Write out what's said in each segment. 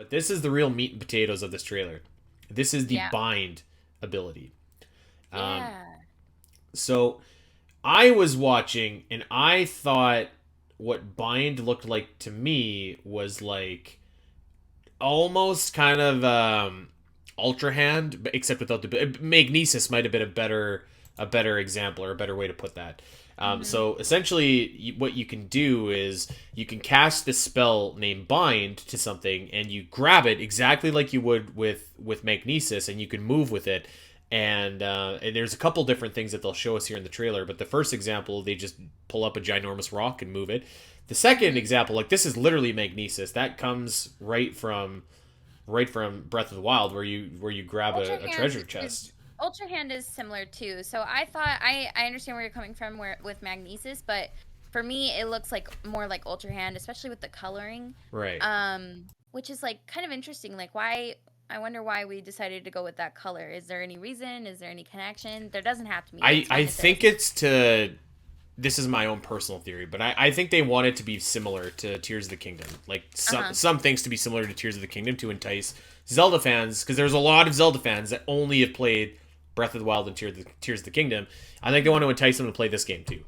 But this is the real meat and potatoes of this trailer. This is the Yeah. bind ability. Um, Yeah. so I was watching and I thought what bind looked like to me was like almost kind of ultra hand, except without the magnesis might have been a better example or a better way to put that. Hmm. So essentially, what you can do is you can cast this spell named Bind to something, and you grab it exactly like you would with Magnesis, and you can move with it. And there's a couple different things that they'll show us here in the trailer. But the first example, they just pull up a ginormous rock and move it. The second Hmm. example, like this is literally Magnesis. That comes right from Breath of the Wild, where you grab a treasure chest. Ultra Hand is similar too. So I thought I understand where you're coming from where with Magnesis, but for me it looks like more like Ultra Hand, especially with the coloring. Right. Which is like kind of interesting. Like why I wonder why we decided to go with that color. Is there any reason? Is there any connection? There doesn't have to be. I It's I fine if there think isn't. it's to this is my own personal theory, but I think they want it to be similar to Tears of the Kingdom. Like some Uh-huh. some things to be similar to Tears of the Kingdom to entice Zelda fans, because there's a lot of Zelda fans that only have played Breath of the Wild and Tears of the Kingdom. I think they want Mhm. to entice them to play this game too.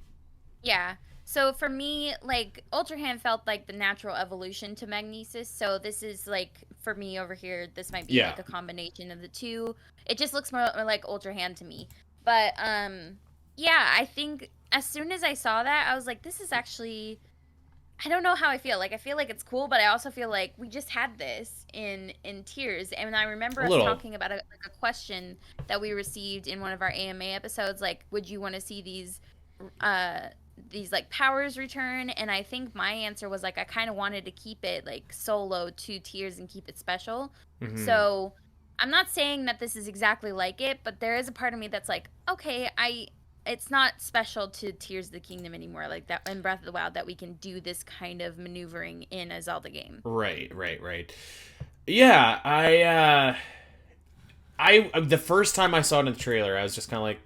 Yeah. So for me, like Ultra Hand felt like the natural evolution to Magnesis. So this is like for me over here, this might be Yeah. like a combination of the two. It just looks more like Ultra Hand to me. But yeah, I think as soon as I saw that, I was like, this is actually I don't know how I feel. Like I feel like it's cool, but I also feel like we just had this in Tears, and I remember A us little. talking about like a question that we received in one of our AMA episodes. Like, would you want to see uh these like powers return? And I think my answer was like I kind of wanted to keep it like solo to Tears and keep it special. Hmm. So I'm not saying that this is exactly like it, but there is a part of me that's like, okay, I it's not special to Tears of the Kingdom anymore, like that in Breath of the Wild that we can do this kind of maneuvering in a Zelda game. Right. Right. Right. Yeah. I the first time I saw it in the trailer, I was just kind of like,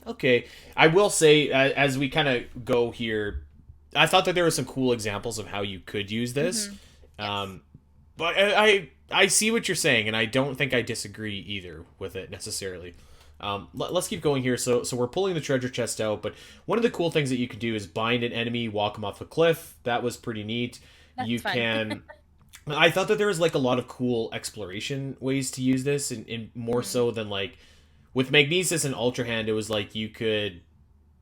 okay. I will say, as we kind of go here, I thought that there were some cool examples of how you could use this. Mm-hmm. Yes. Um, but I see what you're saying, and I don't think I disagree either with it necessarily. Let's keep going here. So we're pulling the treasure chest out, but one of the cool things that you could do is bind an enemy, walk them off a cliff. That was pretty neat. You That's fun. can. I thought that there was like a lot of cool exploration ways to use this, and more Hmm. so than like with Magnesis and Ultra Hand. It was like you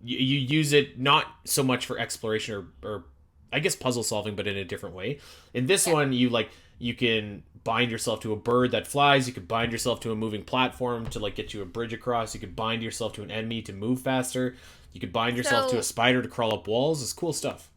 use it not so much for exploration or I guess puzzle solving, but in a different way. In this Yeah. one, you can bind yourself to a bird that flies. You could bind yourself to a moving platform to like get you a bridge across. You could bind yourself to an enemy to move faster. You could bind yourself to a So spider to crawl up walls. It's cool stuff.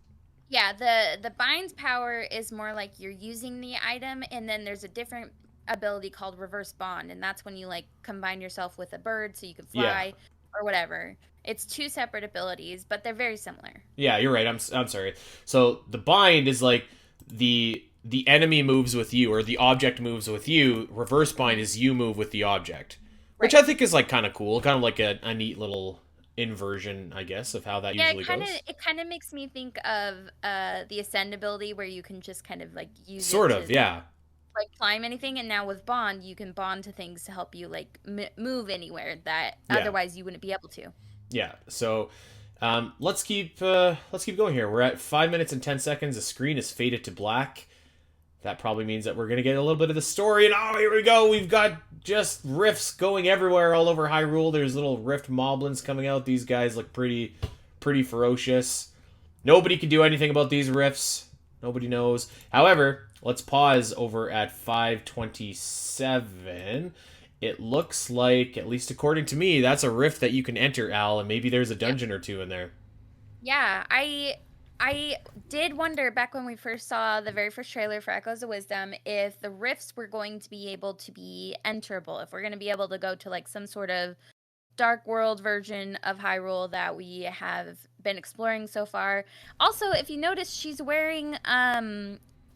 yeah, the bind's power is more like you're using the item, and then there's a different ability called reverse bond, and that's when you like combine yourself with a bird so you can Yeah, fly or whatever. It's two separate abilities, but they're very similar. yeah, you're right. I'm sorry. So the bind is like the enemy moves with you or the object moves with you. Reverse bind Hmm. is you move with the object, which Right. I think is like kind of cool, kind of like a neat little inversion, I guess, of how that Yeah, usually goes. it kind of makes me think of the ascend ability where you can just kind of like use it Sort to of, yeah, like climb anything, and now with bond you can bond to things to help you like move anywhere that yeah, otherwise you wouldn't be able to. yeah. So let's keep going here. We're at 5 minutes and 10 seconds. The screen is faded to black. That probably means that we're gonna get a little bit of the story. And oh, here we go. We've got just rifts going everywhere, all over Hyrule. There's little rift moblins coming out. These guys look pretty ferocious. Nobody can do anything about these rifts. Nobody knows. However, let's pause over at 5:27. It looks like, at least according to me, that's a rift that you can enter, Al, and maybe there's a Yep. dungeon or two in there. Yeah, I did wonder back when we first saw the very first trailer for Echoes of Wisdom if the rifts were going to be able to be enterable, if we're going to be able to go to like some sort of dark world version of Hyrule that we have been exploring so far. Also, if you notice, she's wearing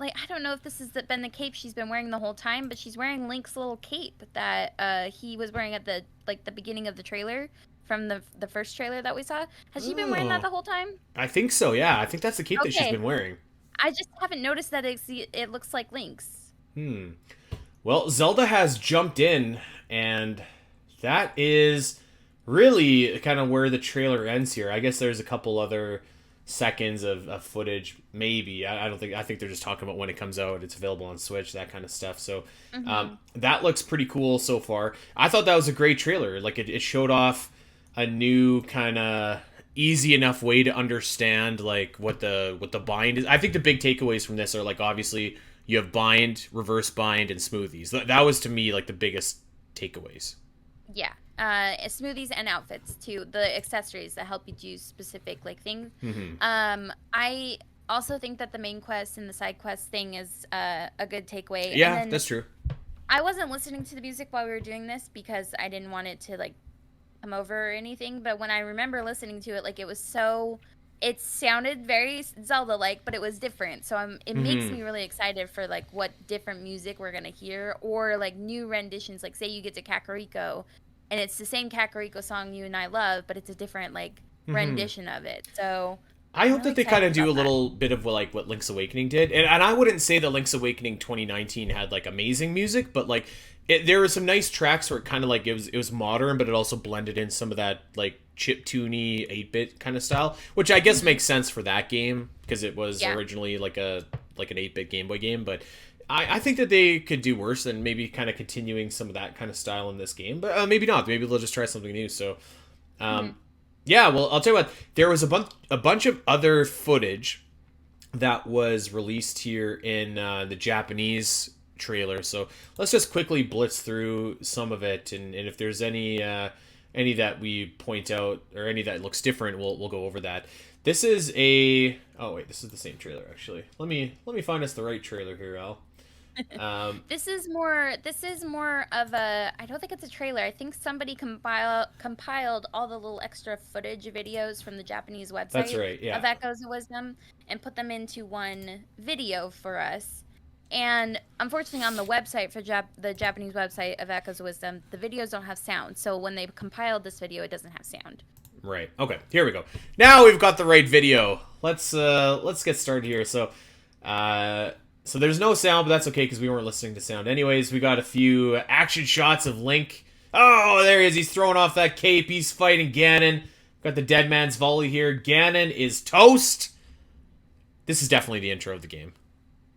like I don't know if this has been the cape she's been wearing the whole time, but she's wearing Link's little cape that he was wearing at the like the beginning of the trailer from the first trailer that we saw. Has she been wearing that Oh, the whole time? I think so. Yeah, I think that's the cape that she's Okay. been wearing. I just haven't noticed that it looks like Link's. Well, Zelda has jumped in, and that is really kind of where the trailer ends here. I guess there's a couple other seconds of footage, maybe. I don't think. I think they're just talking about when it comes out. It's available on Switch, that kind of stuff. So that looks pretty cool so far. I thought that was a great trailer. Like it showed off a new kind of easy enough way to understand like what the bind is. I think the big takeaways from this are like obviously you have bind, reverse bind, and smoothies. That was to me like the biggest takeaways. Yeah. Smoothies and outfits too. The accessories that help you do specific like things. I also think that the main quest and the side quest thing is a good takeaway. Yeah, that's true. I wasn't listening to the music while we were doing this because I didn't want it to like come over or anything. But when I remember listening to it, like it sounded very Zelda-like, but it was different. So it makes me really excited for like what different music we're gonna hear or like new renditions. Like say you get to Kakariko, and it's the same Kakariko song you and I love, but it's a different like rendition of it. So I hope that they kind of do a little bit of like what Link's Awakening did, and I wouldn't say that Link's Awakening 2019 had like amazing music, but like there were some nice tracks where it kind of like it was modern, but it also blended in some of that like chiptune 8-bit kind of style, which I guess makes sense for that game because it was originally like an 8-bit Game Boy game. But I think that they could do worse than maybe kind of continuing some of that kind of style in this game, but maybe not. Maybe they'll just try something new. So, yeah. Well, I'll tell you what. There was a bunch of other footage that was released here in the Japanese trailer. So let's just quickly blitz through some of it, and if there's any that we point out or any that looks different, we'll go over that. This is this is the same trailer actually. Let me find us the right trailer here, Al. This is more of a, I don't think it's a trailer. I think somebody compiled all the little extra footage videos from the Japanese website. That's right, yeah. Of Echoes of Wisdom and put them into one video for us. And unfortunately on the website for the Japanese website of Echoes of Wisdom, the videos don't have sound. So when they compiled this video, it doesn't have sound. Right. Okay, here we go. Now we've got the right video. Let's get started here. So there's no sound, but that's okay because we weren't listening to sound. Anyways, we got a few action shots of Link. Oh, there he is. He's throwing off that cape. He's fighting Ganon. Got the dead man's volley here. Ganon is toast. This is definitely the intro of the game.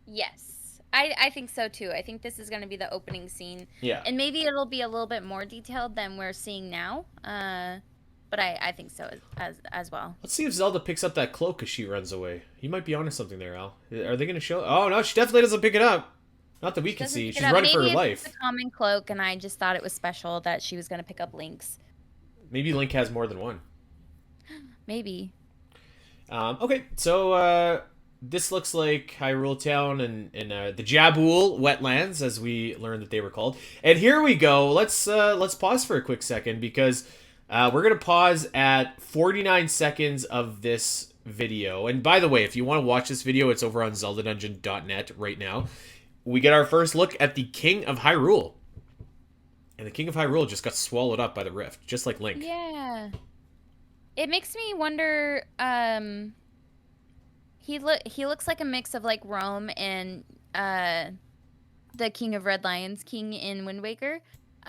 Yes. I think so too. I think this is going to be the opening scene. Yeah. And maybe it'll be a little bit more detailed than we're seeing now. But I think so as well. Let's see if Zelda picks up that cloak as she runs away. You might be onto something there, Al. Are they going to show? Oh, no, she definitely doesn't pick it up. Not that we can see. She's running for her life. It's a common cloak, and I just thought it was special that she was going to pick up Link's. Maybe Link has more than one. Maybe. Okay, so this looks like Hyrule Town and the Jaboul wetlands, as we learned that they were called. And here we go. Let's pause for a quick second because we're gonna pause at 49 seconds of this video. And by the way, if you want to watch this video, it's over on ZeldaDungeon.net right now. We get our first look at the King of Hyrule, and the King of Hyrule just got swallowed up by the rift, just like Link. Yeah. It makes me wonder. He looks like a mix of like Rome and the King of Red Lions, King in Wind Waker.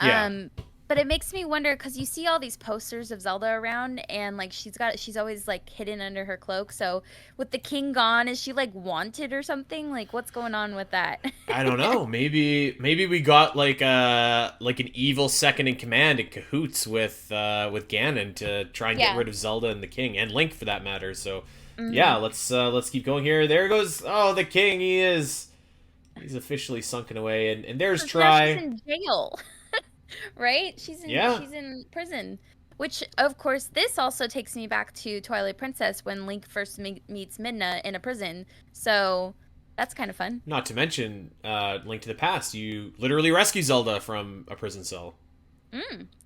Yeah. But it makes me wonder because you see all these posters of Zelda around, and like she's always like hidden under her cloak. So with the king gone, is she like wanted or something? Like what's going on with that? I don't know. Maybe we got like an evil second in command in cahoots with Ganon to try and get rid of Zelda and the king and Link for that matter. So yeah, let's keep going here. There goes the king. He's officially sunken away, and there's Tri. She's in jail. Right? She's in prison. Which, of course, this also takes me back to Twilight Princess when Link first meets Midna in a prison. So that's kind of fun. Not to mention Link to the Past. You literally rescue Zelda from a prison cell.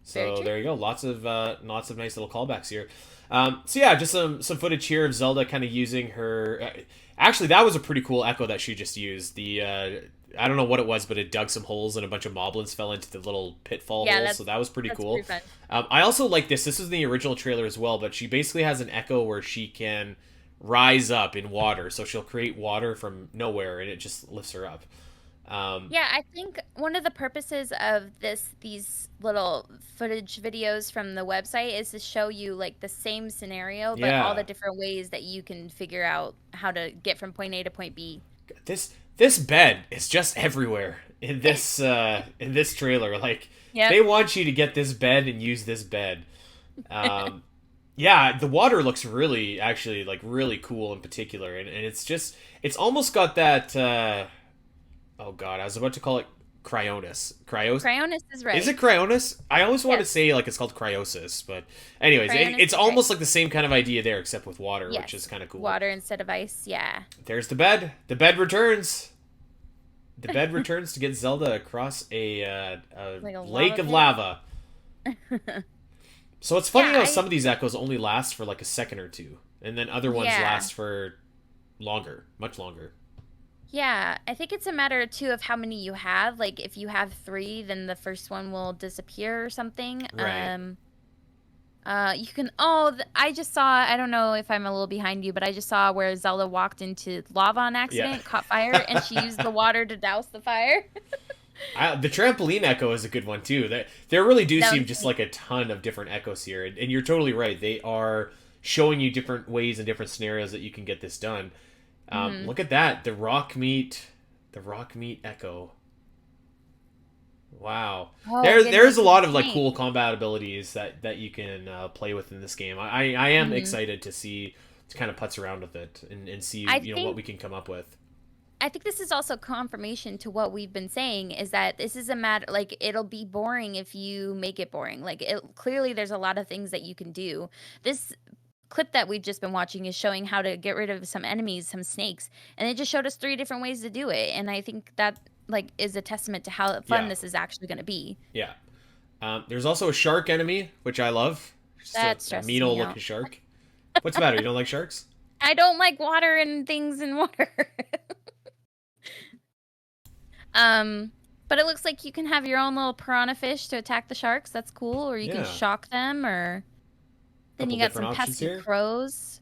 So there you go. Lots of nice little callbacks here. So yeah, just some footage here of Zelda kind of using her. Actually, that was a pretty cool echo that she just used. The I don't know what it was, but it dug some holes and a bunch of moblins fell into the little pitfall holes. So that was pretty cool. Pretty fun. I also like this. This is the original trailer as well, but she basically has an echo where she can rise up in water. So she'll create water from nowhere and it just lifts her up. Yeah, I think one of the purposes of these little footage videos from the website is to show you like the same scenario, but all the Yeah, different ways that you can figure out how to get from point A to point B. this bed is just everywhere in this trailer. Like Yep. they want you to get this bed and use this bed. Um, yeah, the water looks really actually like really cool in particular, and it's just it's almost got that. Oh God, I was about to call it Cryonis. Cryonis is Is right. it Cryonis? I always want to Yes. say like it's called Cryosis, but anyways, Cryonis it's is right. almost like the same kind of idea there, except with water, which is Yes. kind of cool. Water instead of ice. Yeah. There's the bed. The bed returns. The bed returns to get Zelda across a Like a lake lava of pit. lava. So it's funny Yeah, how some of these echoes only last for like a second or two, and then other ones yeah. last for longer, much longer. Yeah, I think it's a matter too of how many you have. Like if you have three, then the first one will disappear or something. Right. You can. Oh, I just saw. I don't know if I'm a little behind you, but I just saw where Zelda walked into lava on Yeah. accident, caught fire, and she used the water to douse the fire. The trampoline echo is a good one too. There really do That seem was just neat. like a ton of different echoes here, and you're totally right. They are showing you different ways and different scenarios that you can get this done. Hmm. Look at that, the rock meat echo. Wow, Oh there's goodness, a it's a lot of like tank. cool combat abilities that you can play with in this game. I am Hmm. excited to see to kind of putz around with it and see I what think we can come up with. I think this is also confirmation to what we've been saying is that this is a matter like it'll be boring if you make it boring. Like it clearly there's a lot of things that you can do. This clip that we've just been watching is showing how to get rid of some enemies, some snakes, and it just showed us three different ways to do it. And I think that like is a testament to how fun Yeah, this is actually going to be. yeah. There's also a shark enemy, which I love. Just That a stresses mean old me looking out. shark. What's the matter? You don't like sharks? I don't like water and things in water. um, but it looks like you can have your own little piranha fish to attack the sharks. That's cool. Or you can Yeah. shock them. Or then Couple you got different some options pesky here. crows.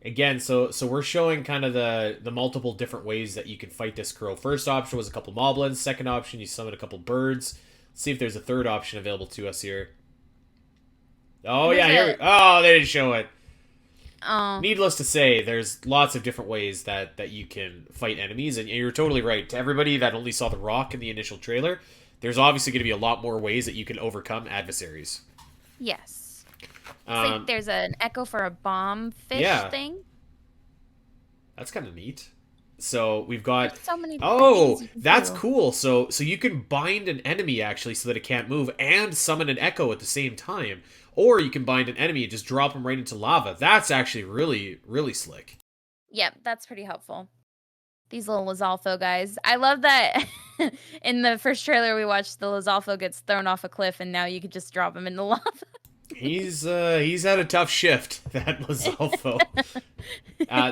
Again, so we're showing kind of the multiple different ways that you can fight this crow. First option was a couple moblins. Second option, you summon a couple birds. Let's see if there's a third option available to us here. Oh There's yeah, here we. a Oh, they didn't show it. oh Needless to say, there's lots of different ways that you can fight enemies, and you're totally right. To everybody that only saw the rock in the initial trailer, there's obviously going to be a lot more ways that you can overcome adversaries. yes. Looks like Um, there's an echo for a bomb fish yeah, thing. that's kind of neat. So we've got. There's so many different things Oh, you can that's do. cool. So you can bind an enemy actually so that it can't move, and summon an echo at the same time. Or you can bind an enemy and just drop them right into lava. That's actually really slick. Yep, that's pretty helpful. These little Lizalfo guys. I love that in the first trailer we watched, the Lizalfo gets thrown off a cliff and now you could just drop him in the lava. He's had a tough shift, that Lizalfo.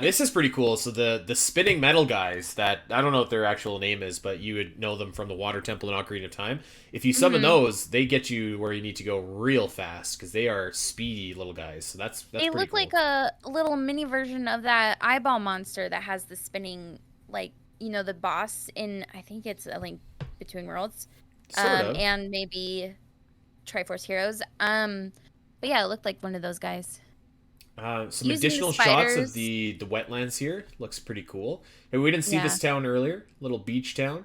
This is pretty cool. So the spinning metal guys that I don't know what their actual name is, but you would know them from the Water Temple in Ocarina of Time. If you summon Hmm. those, they get you where you need to go real fast because they are speedy little guys. So that's They pretty look like cool. a little mini version of that eyeball monster that has the spinning, like, the boss in, I think it's A Link Between Worlds, Sort of. and maybe Triforce Heroes. But yeah, it looked like one of those guys. Some Using the additional shots of spiders. the wetlands here looks pretty cool. And we didn't see Yeah. this town earlier, little beach town.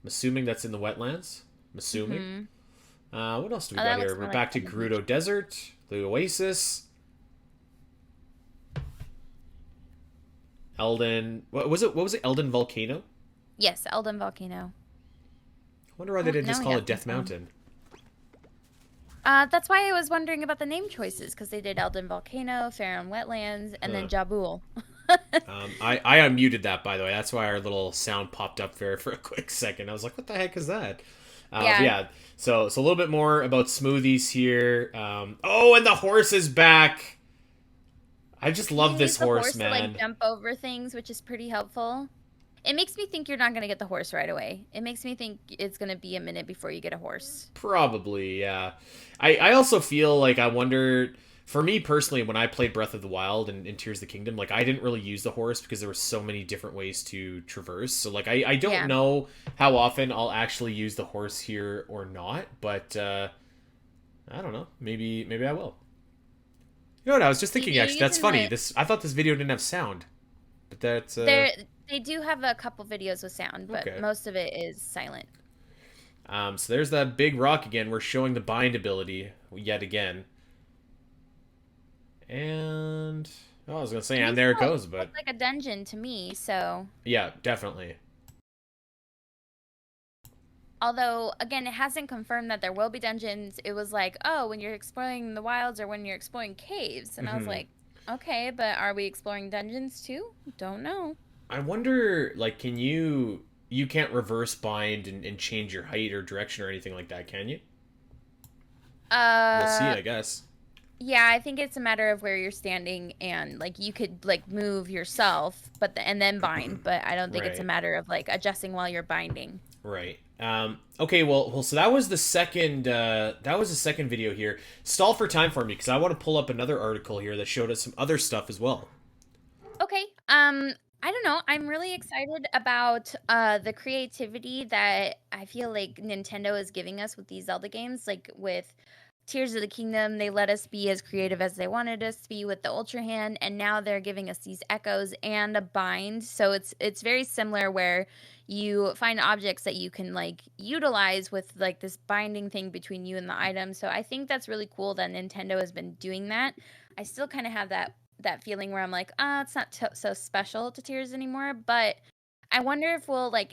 I'm assuming that's in the wetlands. I'm assuming. Mm-hmm. What else do we Oh, got that here? looks We're more like back to on the beach. Gerudo Desert, the Oasis, Elden. What was it? What was it? Elden Volcano. Yes, Elden Volcano. I wonder why they Oh, didn't now just we call got it some Death sound. Mountain. That's why I was wondering about the name choices, because they did Elden Volcano, Faron Wetlands, and then Huh. Jabul. I unmuted that, by the way. That's why our little sound popped up there for a quick second. I was like, what the heck is that? But Yeah. yeah, so a little bit more about smoothies here. Oh, and the horse is back. I just You love can use this the horse, horse to like man. jump over things, which is pretty helpful. It makes me think you're not gonna get the horse right away. It makes me think it's gonna be a minute before you get a horse. Probably, yeah. I also feel like I wonder. For me personally, when I played Breath of the Wild and Tears of the Kingdom, like I didn't really use the horse because there were so many different ways to traverse. So like I don't Yeah. know how often I'll actually use the horse here or not, but I don't know. Maybe I will. You know what? I was just thinking You're actually. That's using funny. the I thought this video didn't have sound, but that's they do have a couple videos with sound, but okay. most of it is silent. So there's that big rock again. We're showing the bind ability yet again. And I was gonna say, and there it goes, but Looks like a dungeon to me. So yeah, definitely. although again, it hasn't confirmed that there will be dungeons. It was like, oh, when you're exploring the wilds or when you're exploring caves, and I was like, okay, but are we exploring dungeons too? Don't know. I wonder, like, can you can't reverse bind and change your height or direction or anything like that, can you? We'll see, I guess. Yeah, I think it's a matter of where you're standing and like you could like move yourself, but and then bind. But I don't think it's a Right. matter of like adjusting while you're binding. Right. Okay. Well. So that was the second. That was the second video here. Stall for time for me because I want to pull up another article here that showed us some other stuff as well. Okay. I don't know. I'm really excited about the creativity that I feel like Nintendo is giving us with these Zelda games. Like with Tears of the Kingdom, they let us be as creative as they wanted us to be with the Ultra Hand, and now they're giving us these echoes and a bind. So it's very similar where you find objects that you can like utilize with like this binding thing between you and the item. So I think that's really cool that Nintendo has been doing that. I still kind of have that feeling where I'm like, it's not so special to Tears anymore, but I wonder if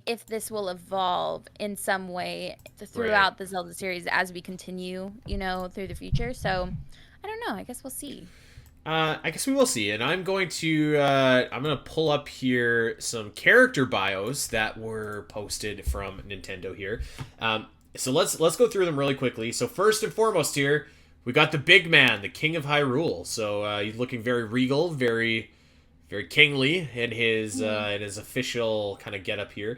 if this will evolve in some way throughout the Zelda series as we continue, through the future. So I don't know. I guess we'll see. I guess we will see, and I'm gonna pull up here some character bios that were posted from Nintendo here. So let's go through them really quickly. So first and foremost here, we got the big man, the King of Hyrule. So he's looking very regal, very very kingly in his official kind of getup here.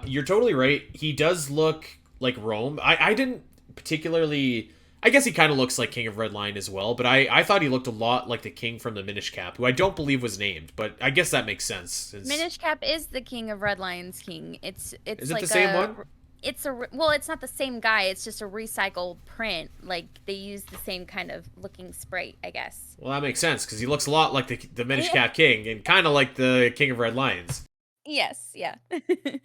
You're totally right. He does look like Rome. I didn't particularly. I guess he kind of looks like King of Red Lion as well, but I thought he looked a lot like the king from the Minish Cap, who I don't believe was named, but I guess that makes sense. Minish Cap is the King of Red Lion's king. It's Is it like the same one? It's not the same guy. It's just a recycled print. Like they use the same kind of looking sprite, I guess. Well, that makes sense because he looks a lot like the Minish Cap King and kind of like the King of Red Lions. Yes, yeah. So we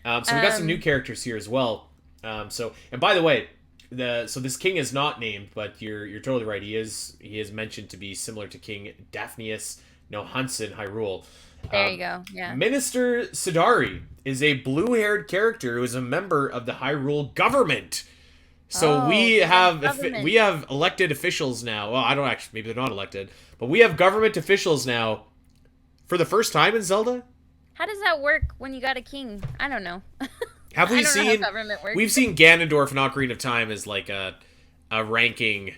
got some new characters here as well. And by the way, this king is not named, but you're totally right. He is mentioned to be similar to King Daphnius no Hunts in Hyrule. There you go. Yeah. Minister Sidari is a blue-haired character who is a member of the Hyrule government. So we have elected officials now. Well, I don't actually. Maybe they're not elected, but we have government officials now for the first time in Zelda. How does that work when you got a king? I don't know. Have we seen? Know how government works. We've seen Ganondorf in Ocarina of Time as like a ranking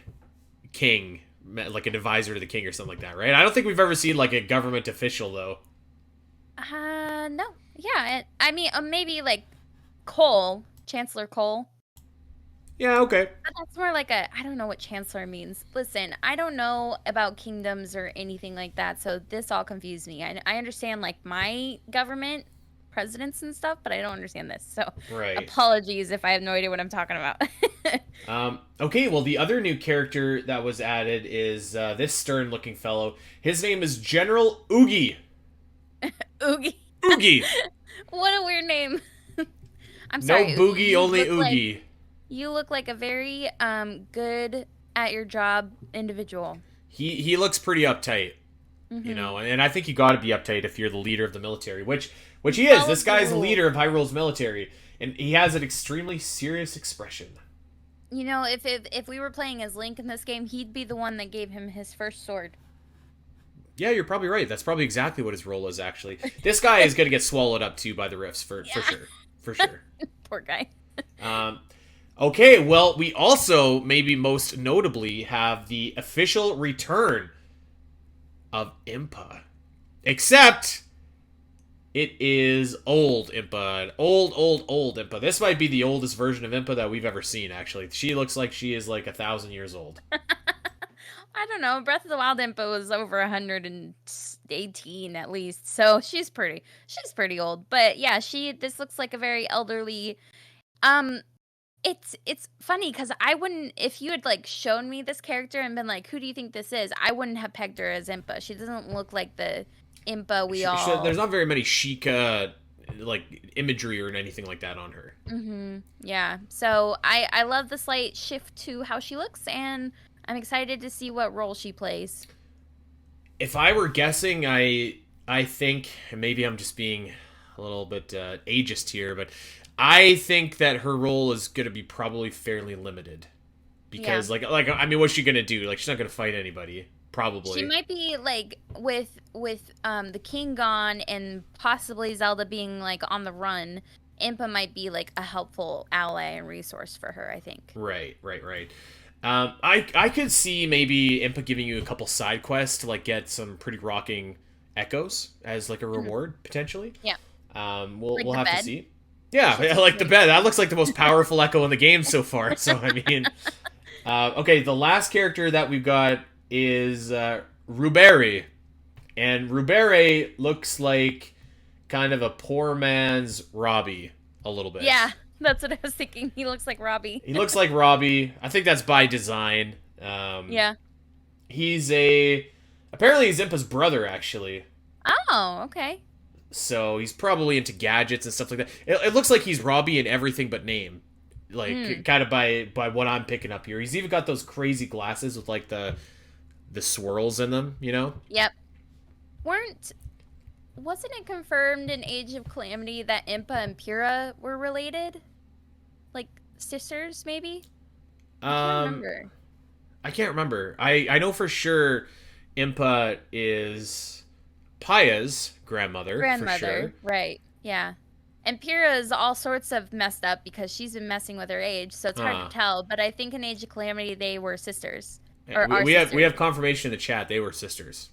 king, like an advisor to the king or something like that, right? I don't think we've ever seen like a government official though. No. Yeah, I mean, maybe like Cole, Chancellor Cole. Yeah, okay. But that's more like I don't know what Chancellor means. Listen, I don't know about kingdoms or anything like that, so this all confused me. I understand like my government, presidents and stuff, but I don't understand this. So apologies if I have no idea what I'm talking about. Okay, well, the other new character that was added is this stern-looking fellow. His name is General Oogie. Oogie. Oogie. What a weird name. I'm sorry. No boogie, only Oogie. You look like a very good at your job individual. He looks pretty uptight, and I think you got to be uptight if you're the leader of the military, which he is. This guy is the leader of Hyrule's military, and he has an extremely serious expression. You know, if we were playing as Link in this game, he'd be the one that gave him his first sword. Yeah, you're probably right. That's probably exactly what his role is, actually. This guy is going to get swallowed up, too, by the rifts, for sure. For sure. Poor guy. Okay, well, we also, maybe most notably, have the official return of Impa. Except, it is old Impa. Old Impa. This might be the oldest version of Impa that we've ever seen, actually. She looks like she is like 1,000 years old. I don't know. Breath of the Wild Impa was over 118 at least, so she's pretty old. But yeah, this looks like a very elderly. Um, it's funny because I wouldn't, if you had like shown me this character and been like, who do you think this is? I wouldn't have pegged her as Impa. She doesn't look like the Impa There's not very many Sheikah like imagery or anything like that on her. Yeah. So I love the slight shift to how she looks, and I'm excited to see what role she plays. If I were guessing, I think, and maybe I'm just being a little bit ageist here, but I think that her role is going to be probably fairly limited. Because, like, I mean, what's she going to do? Like, she's not going to fight anybody, probably. She might be, like, with the king gone and possibly Zelda being, like, on the run, Impa might be, like, a helpful ally and resource for her, I think. Right. I could see maybe Impa giving you a couple side quests to, like, get some pretty rocking echoes as, like, a reward, potentially. Yeah. We'll have to see. Yeah, like the bed. That looks like the most powerful echo in the game so far. So, I mean... okay, the last character that we've got is Ruberi. And Ruberi looks like kind of a poor man's Robbie a little bit. Yeah, that's what I was thinking. He looks like Robbie. He looks like Robbie. I think that's by design. Yeah. Apparently he's Impa's brother, actually. Oh, okay. So he's probably into gadgets and stuff like that. It looks like he's Robbie in everything but name. Like, kind of by what I'm picking up here. He's even got those crazy glasses with, like, the swirls in them, you know? Yep. Wasn't it confirmed in Age of Calamity that Impa and Pyrrha were related? Like, sisters, maybe? I can't remember. I know for sure Impa is Paya's grandmother, for sure. Right, yeah. And Pyrrha is all sorts of messed up because she's been messing with her age, so it's hard to tell. But I think in Age of Calamity they were sisters. We have confirmation in the chat they were sisters.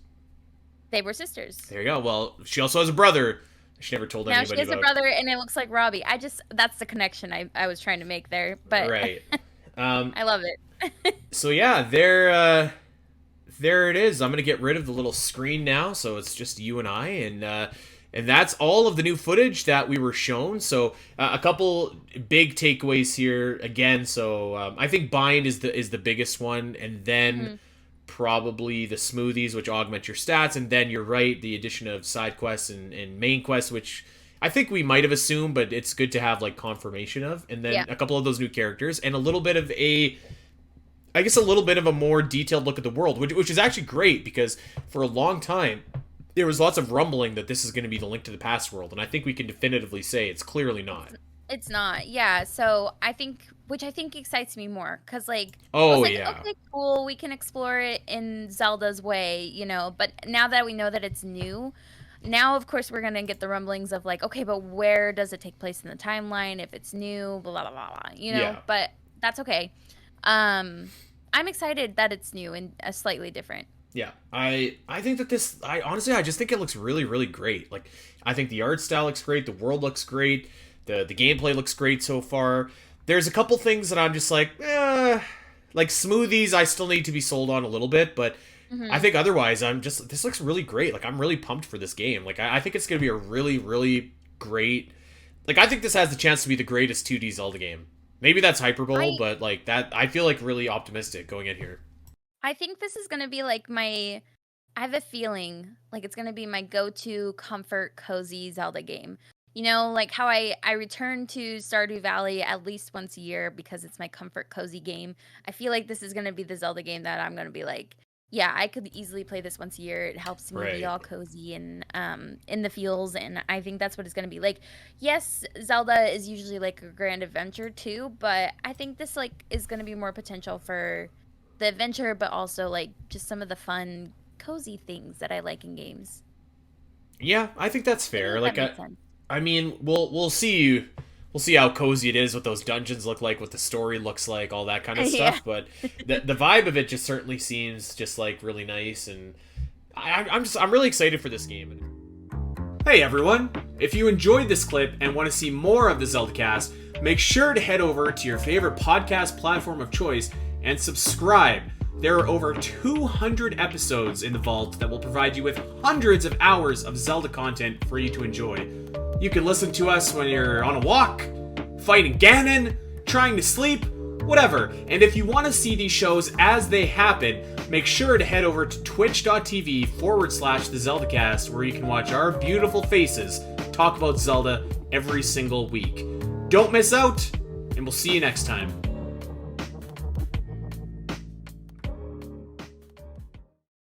They were sisters. There you go. Well, she also has a brother. She never told anybody about. Now she has a brother, and it looks like Robbie. That's the connection I was trying to make there. But right. I love it. So yeah, there it is. I'm gonna get rid of the little screen now, so it's just you and I, and that's all of the new footage that we were shown. So a couple big takeaways here again. So I think bind is the biggest one, and then probably the smoothies, which augment your stats, and then you're right, the addition of side quests and main quests, which I think we might have assumed, but it's good to have like confirmation of, and then a couple of those new characters, and a little bit of a more detailed look at the world, which is actually great, because for a long time there was lots of rumbling that this is going to be the Link to the Past world, and I think we can definitively say it's clearly not. It's not, yeah. So I think excites me more, because like, okay, cool, we can explore it in Zelda's way, you know. But now that we know that it's new, now of course we're gonna get the rumblings of like, okay, but where does it take place in the timeline if it's new, blah blah blah, blah, you know. Yeah. But that's okay. I'm excited that it's new and slightly different. Yeah, I think that I just think it looks really, really great. Like, I think the art style looks great, the world looks great, the gameplay looks great so far. There's a couple things that I'm just like smoothies, I still need to be sold on a little bit, but I think otherwise, this looks really great. Like, I'm really pumped for this game. Like, I think it's going to be a really, really great, like, I think this has the chance to be the greatest 2D Zelda game. Maybe that's hyperbole, but like that, I feel like really optimistic going in here. I think this is going to be like I have a feeling like it's going to be my go-to comfort, cozy Zelda game. You know, like how I return to Stardew Valley at least once a year because it's my comfort, cozy game. I feel like this is going to be the Zelda game that I'm going to be like, yeah, I could easily play this once a year. It helps me be all cozy and in the feels, and I think that's what it's going to be. Like, yes, Zelda is usually like a grand adventure too, but I think this like is going to be more potential for the adventure, but also like just some of the fun, cozy things that I like in games. Yeah, I think that's fair. I mean, we'll see. We'll see how cozy it is, what those dungeons look like, what the story looks like, all that kind of stuff. But the vibe of it just certainly seems just like really nice, and I'm really excited for this game. Hey everyone! If you enjoyed this clip and want to see more of the Zelda Cast, make sure to head over to your favorite podcast platform of choice and subscribe There are over 200 episodes in the vault that will provide you with hundreds of hours of Zelda content for you to enjoy. You can listen to us when you're on a walk, fighting Ganon, trying to sleep, whatever. And if you want to see these shows as they happen, make sure to head over to twitch.tv/The Zelda Cast, where you can watch our beautiful faces talk about Zelda every single week. Don't miss out, and we'll see you next time.